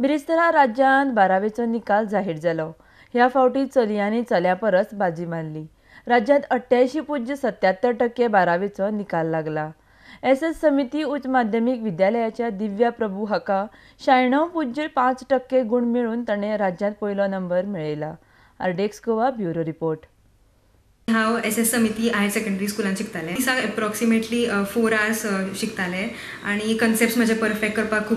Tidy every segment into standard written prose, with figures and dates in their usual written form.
बिरेस्तारा राज्यांत 12वेचो निकाल जाहीर जालो. ह्या फावटी चलयांनी चल्या परस बाजी मारली. राज्यांत 88.77% 12वेचो निकाल लागला. एस समिती उच्च माध्यमीक विद्यालयाच्या दिव्या प्रभू हाका 96.5% गुण मेळून ताणें राज्यांत पयलो नंबर मेळयला. आरडेक्स गोवा ब्युरो रिपोर्ट. हांव एस समिती हायर सेकंडरी स्कुलान शिकतालें. दिसाक एप्रॉक्सिमेटली 4 hours शिकतालें आनी कन्सेप्ट्स म्हजे परफेक्ट करपाक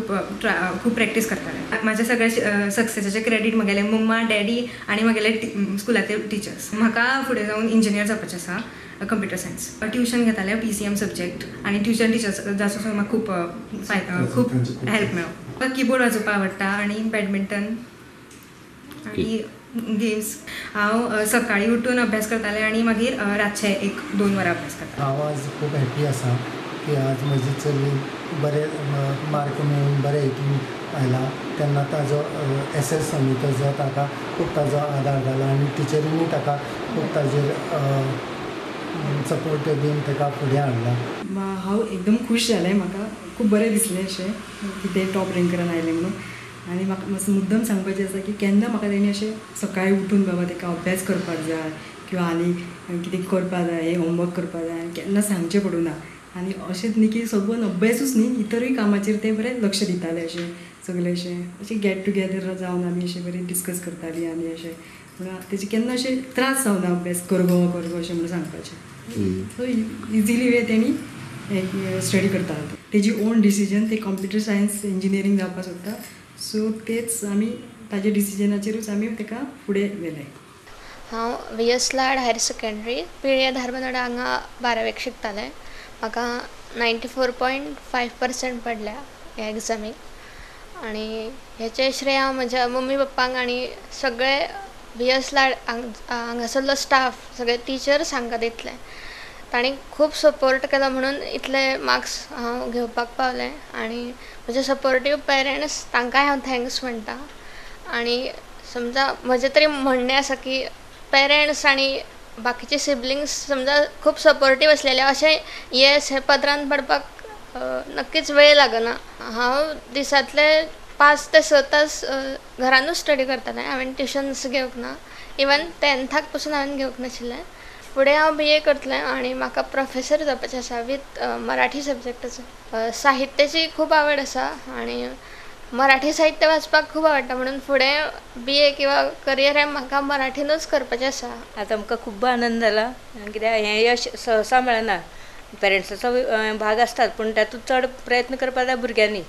खूब प्रॅक्टीस करतालें. म्हाज्या सगळ्या सक्सेसाचें क्रेडीट म्हगेलें मम्मा डॅडी आनी म्हगेले स्कुलाचे टिचर्स. म्हाका फुडें जावन इंजिनियर जावपाचें आसा, कंप्युटर सायन्स. ट्युशन घेतालें PCM सब्जेक्ट आनी ट्युशन टिचर्स जासून म्हाका खूब हेल्प मेळ्ळो. म्हाका किबोर्ड वाजोवपाक आवडटा आनी बॅडमिंटन आनी गेम्स. हांव सकाळीं उठून अभ्यास करतालें आनी मागीर रातचे 1-2 वरां अभ्यास करतालें. हांव आज खूब हॅप्पी आसा की आज म्हजी चली बरे मार्क मेळून बरे हितून आयला. तेन्ना ताजो एस समिती जो ताका खूब ताजो आदार जाला आनी टिचरींनी ताका खूब ताजेर सपोर्ट बीन ताका फुडें हाडला. हांव एकदम खूश जालें. म्हाका खूब बरें दिसलें अशें की ते टॉप रँकरान आयलें म्हणून. आनी म्हाका मातसो मुद्दम सांगपाचें आसा की केन्ना म्हाका तेणी अशें सकाळीं उठून बाबा ताका अभ्यास करपाक जाय किंवां आनी कितें करपाक जाय, हें होमवर्क करपाक जाय आनी केन्ना सांगचें पडूना. आनी अशेंच न्ही की सगळो अभ्यासूच न्ही, इतरूय कामाचेर ते बरें लक्ष दिताले. अशें सगळें अशें गेट टुगेदर जावन आमी अशें बरें डिस्कस करतालीं आनी अशें म्हणून तेजे केन्ना अशें त्रास जावना अभ्यास करगो अशें म्हणून सांगपाचें. सो इजिली वे तेणी स्टडी करता. तेजी ओन डिसिजन, ते कंप्युटर सायन्स इंजिनियरींग जावपाक सोदता. सो तेच आमी ताजे डिसिजनाचेरूच आमी ताका फुडें व्हेलें. हांव VS लाड हायर सेकंडरी पिळ्ये धारबांदोडा हांगा 12वेक शिकतालें. म्हाका 94.5% पडल्या ह्या एग्जामीक आनी हेचें श्रेय हांव म्हज्या मम्मी पप्पांक आनी सगळे VS लाड हांगासरलो स्टाफ, सगळे टिचर्स हांकां दितले. तांणी खूब सपोर्ट केलो म्हणून इतले मार्क्स हांव घेवपाक पावलें. आनी म्हजे सपोर्टीव पेरंट्स तांकांय हांव थँक्स म्हणटा. आनी समजा म्हजें तरी म्हणणें आसा की पेरंट्स आनी बाकीचे सिबलिंग्स समजा खूब सपोर्टीव आसलेले अशें हे पदरान पडपाक नक्कीच वेळ लागना. हांव दिसांतले 5 ते 6 तास घरानूच स्टडी करतालें. हांवें ट्युशन्स घेवंक ना. इवन 10th पासून हांवें घेवंक नाशिल्लें. फुडें हांव BA करतलें आनी म्हाका प्रोफेसर जावपाचें आसा विथ मराठी सब्जेक्टाचो. साहित्याची खूब आवड आसा आनी मराठी साहित्य वाचपाक खूब आवडटा म्हणून फुडें BA किंवा करियर हें म्हाका मराठीनूच करपाचें आसा. आतां आमकां खूब आनंद जाला कित्याक हें यश सहसा मेळना. पेरंट्साचो भाग आसतात पूण तातूंत चड प्रयत्न करपाक जाय भुरग्यांनी.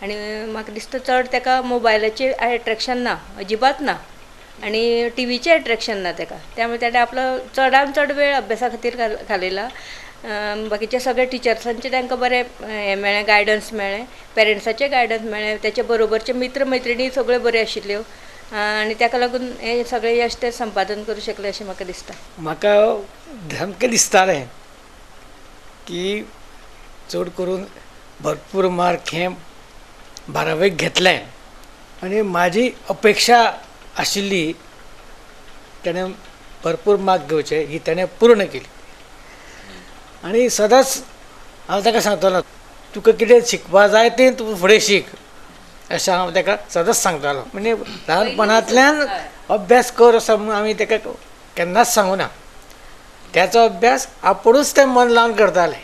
आनी म्हाका दिसता चड ताका मोबायलाचेर एट्रॅक्शन ना, अजिबात ना. आनी टीव्हीचें एट्रॅक्शन ना ताका. त्यामुळे ताणें आपलो चडांत चड वेळ अभ्यासा खातीर घालयला. बाकीचे सगळे टिचर्सांचे तांकां बरें हें मेळ्ळें, गायडन्स मेळ्ळें, पेरंट्साचें गायडन्स मेळ्ळें. तेचे बरोबरचे मित्र मैत्रिणी सगळ्यो बऱ्यो आशिल्ल्यो आनी ताका लागून हें सगळें यश ते संपादन करूं शकले अशें म्हाका दिसता. म्हाका सामकें दिसतालें की चड करून भरपूर मार्क हें 12वेक घेतलें आनी म्हाजी अपेक्षा आशिल्ली ताणें भरपूर मार्क घेवचे ही ताणें पूर्ण केली. आनी सदांच हांव ताका सांगतालो तुका कितें शिकपा जाय तें तूं फुडें शीक अशें हांव ताका सदांच सांगतालो. म्हणजे ल्हानपणांतल्यान अभ्यास कर असो म्हूण आमी ताका केन्नाच सांगूना. त्याचो अभ्यास आपुणूच तें मन लावन करतालें.